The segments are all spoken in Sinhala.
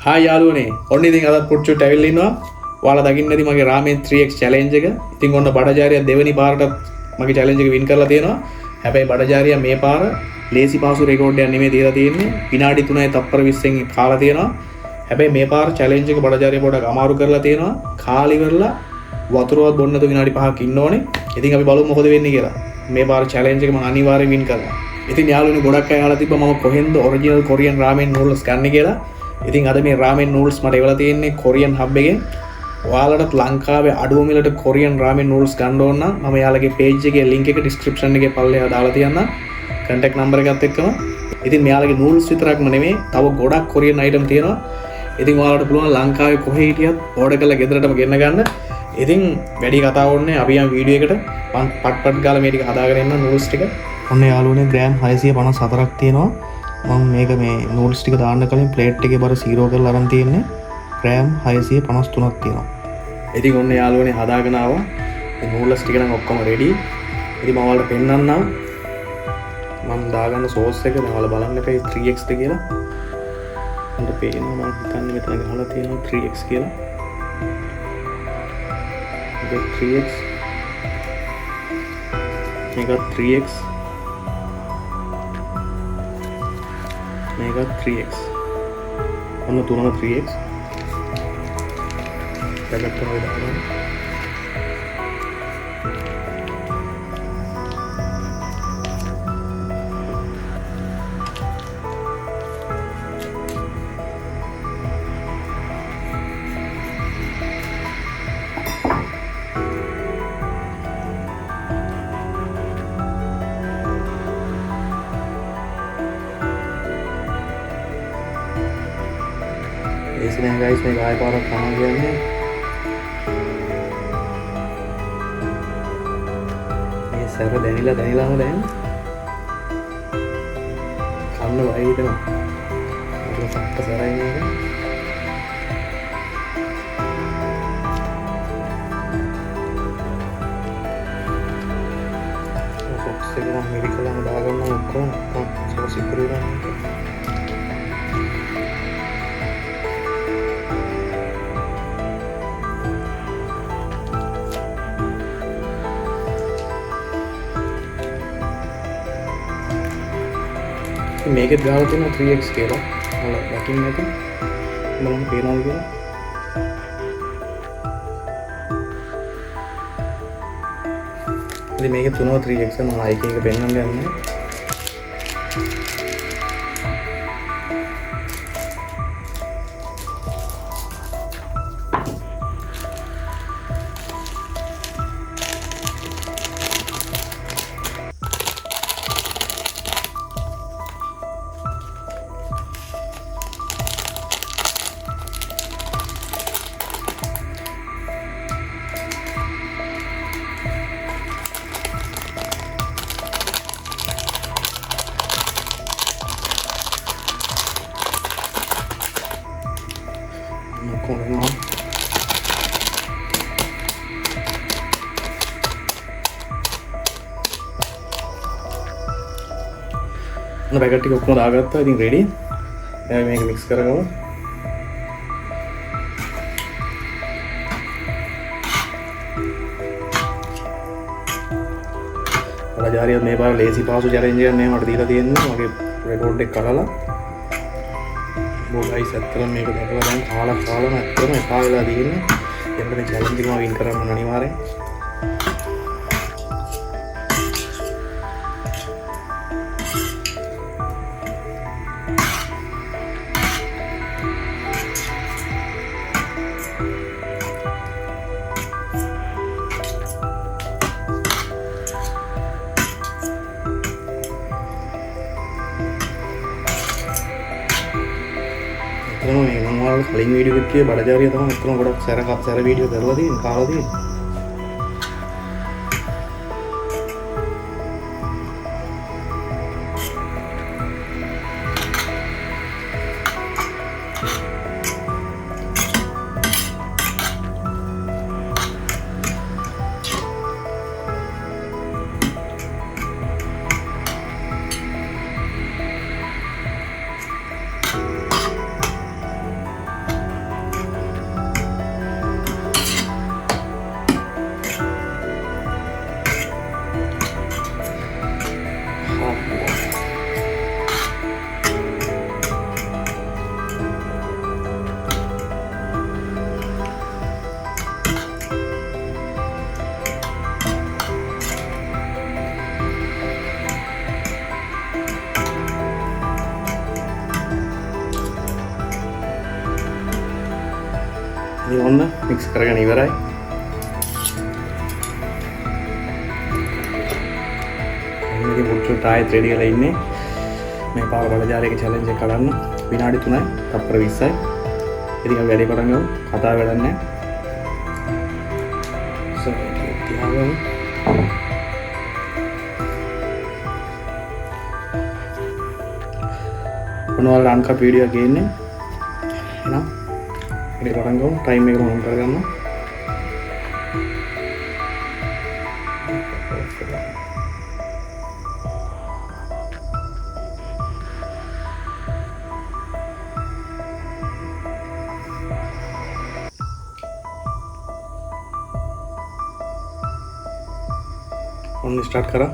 හා යාළුවනේ ඔන්න ඉතින් අදත් පුට්චුට ඇවිල්ලා ඉන්නවා. ඔයාලා දකින්න ඇති මගේ රාමෙන් 3x challenge එක. ඉතින් ඔන්න බඩජාරියා දෙවෙනි පාරටත් මගේ challenge එක වින් කරලා තියෙනවා. හැබැයි බඩජාරියා මේ පාර ලේසි පාසු රෙකෝඩ් එකක් නෙමෙයි තියලා තියෙන්නේ. විනාඩි 3යි තප්පර 20න් කාලා තියෙනවා. හැබැයි මේ පාර challenge එක බඩජාරියා පොඩක් අමාරු කරලා තියෙනවා. කාලි කරලා වතුරවත් බොන්න නැතුව විනාඩි 5ක් ඉන්න ඕනේ. ඉතින් අපි බලමු මොකද වෙන්නේ කියලා. මේ පාර challenge එක මම අනිවාර්යෙන් වින් කරනවා. ඉතින් යාළුවනේ ගොඩක් අය අහලා තිබ්බා මම කොහෙන්ද ඔරිජිනල් කොරියන් රාමෙන් නූඩල්ස් ගන්න කියලා. ඉතින් අද මේ රාමෙන් නූඩල්ස් මට එවලා තියෙන්නේ කොරියන් හබ් එකෙන්. ඔයාලටත් ලංකාවේ අඩුම මිලට කොරියන් රාමෙන් නූඩල්ස් ගන්න ඕන නම් මම යාළුවගේ page එකේ link එක description එකේ පල්ලෙහා දාලා තියන්නම්. contact number එකත් එක්කම. ඉතින් මෙයාලගේ නූඩල්ස් විතරක්ම නෙමෙයි තව ගොඩක් කොරියන් item තියෙනවා. ඉතින් ඔයාලට පුළුවන් ලංකාවේ කොහේ හිටියත් order කරලා ගෙදරටම ගෙන්න ගන්න. ඉතින් වැඩි කතා ඕනේ අපි යම් වීඩියෝ එකට පට් ගාලා මේ ටික හදාගෙන එන්න නූඩල්ස් ටික. ඔන්න යාළුවනේ ග්‍රෑම් 654ක් තියෙනවා. මම මේක මේ නූඩල්ස් ටික දාන්න කලින් ප්ලේට් එකේ බර 0 කරලා අරන් තියෙන්නේ. ග්‍රෑම් 653ක් තියෙනවා. ඉතින් ඔන්න යාළුවනේ හදාගෙන ආවා. මේ නූඩල්ස් ටික නම් ඔක්කොම රෙඩි. ඉතින් මම ඔයාලට පෙන්නන්නම්. මම දාගන්න සෝස් එක දැන් ඔයාලා බලන්න එපා 3x ද කියලා. මට පේනවා මම හිතන්නේ මෙතන ගහලා තියෙනවා 3x කියලා. මේක 3x. මේක 3x. මේක 3x. ඔන්න තුනම 3x. පැකට් තුනයි දාගන්න. इसमें गाइस में गाय पारा खाना गया है ये सारा दनीला हो रहे हैं खाना भाई इतना मतलब सब सारा ही है से मेरी कला में डाल करना उनको थोड़ा सी करूँगा මේකෙත් ගාලා තියෙනවා 3x කියලා. ඔයාලා දකින්න ඇති. බලන්න පේනවද කියලා. ඉතින් මේකේ තුනව 3x මම එක එක පෙන්නන්න යන්නේ. කොහොමද අන්න පැකට් ටික ඔක්කොම දාගත්තා. ඉතින් රෙඩි. දැන් මේක මික්ස් කරගමු. බඩජාරියත් මේ පාර ලේසි පාසු challenge එකක් නේ මට දීලා තියෙන්නේ. මගේ රෙකෝඩ් එක කරලා ගයිස් ඇත්තටම මේක දැකලා දැන් කාලා නැත්තම එපා වෙලා තියෙන්නේ. එතකොට මේ challenge එක මම වින් කරන්න ඕන අනිවාර්යෙන්. මේ මම ඔයාලට කලින් වීඩියෝ එකේ කිව්වේ බඩජාරිය තමයි අතන ගොඩක් සැර වීඩියෝ කරලා තියෙන කාලා තියෙන. ඉතින් ඔන්න මික්ස් කරගෙන ඉවරයි. ඉතින් පුච්චුට ආයෙත් රෙඩි වෙලා ඉන්නේ. මේ පාර බඩජාරියක චැලෙන්ජ් එක කරන්න විනාඩි 3යි තප්පර 20යි. ඉතින් අපි වැඩි කරන් ගමු. කතා වැඩක් නැහැ. තියාගමු. මොනවද අන්කට් වීඩියෝ එකක් ගේන්නේ. එහෙනම් වැඩි කරන් ගමු. ටයිම් එක මොන කරගන්න. ඔන්න ස්ටාර්ට් කරා.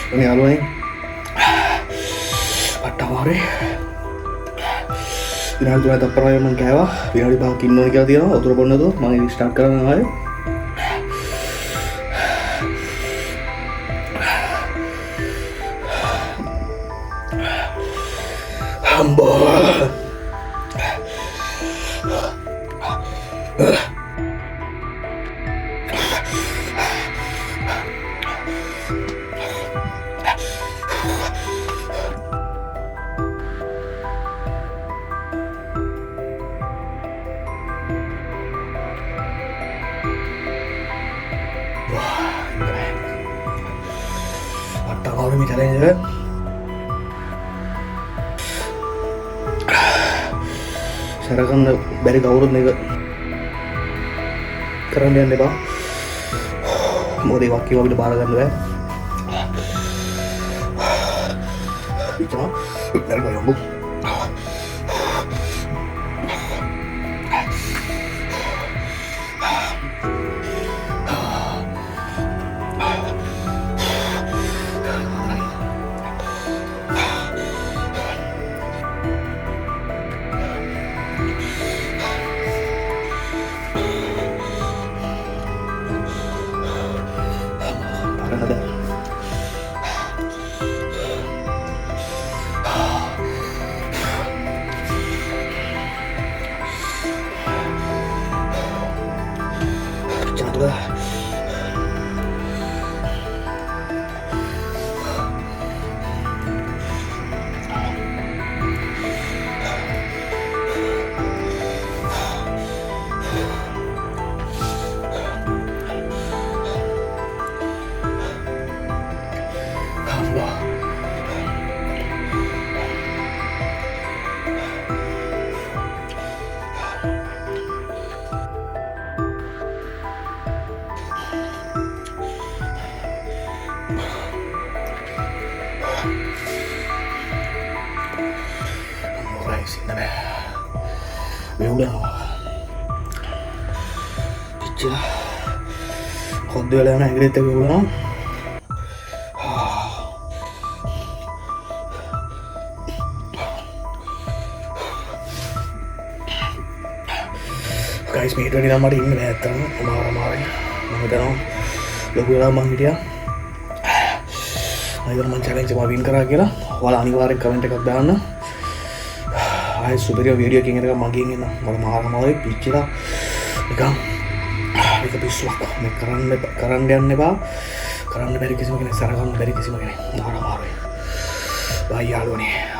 Ini alo nih පට්ටමාරේ විනාඩි 3ක් තප්පරයක් මම කෑවා. විනාඩි 5ක් ඉන්න ඕනේ කියලා තියෙනවා. වතුර බොන්නද මම ස්ටාර්ට් කරනවා ආයේ. හම්බා අමාරුයි මේ challenge එක. සරකන්න බැරි කවුරුත් මේක කරන්න යන්න එපා. මොකද ඒ වක්කිය වගේ බාර ගන්න බෑ. ඉතින් බැරි යමු. කොද්ද වෙලා යන ඇඟිලිත් එක උලනවා. ගයිස් මේට වැඩි නම් මට ඉන්න බෑ ඇත්තටම. අමාරුයි. මම දන්නවා ලොකු වෙලා මං හිටියා. අයියෝ මං challenge එක වින් කරා කියලා. ඔයාලා අනිවාර්යෙන් කමෙන්ට් එකක් දාන්න. ආයෙ සුපිරියර් වීඩියෝ එකකින් එකක් මගෙන් එන්න. මම මාරමයි පිච්චිලා නිකන් ඒක පිස්සුවක්. මේ කරන්න යන්න එපා. කරන්න බැරි කිසිම කෙනෙක් සරගන්න බැරි කිසිම කෙනෙක්. අමාරුයි. බයි යාළුවනේ.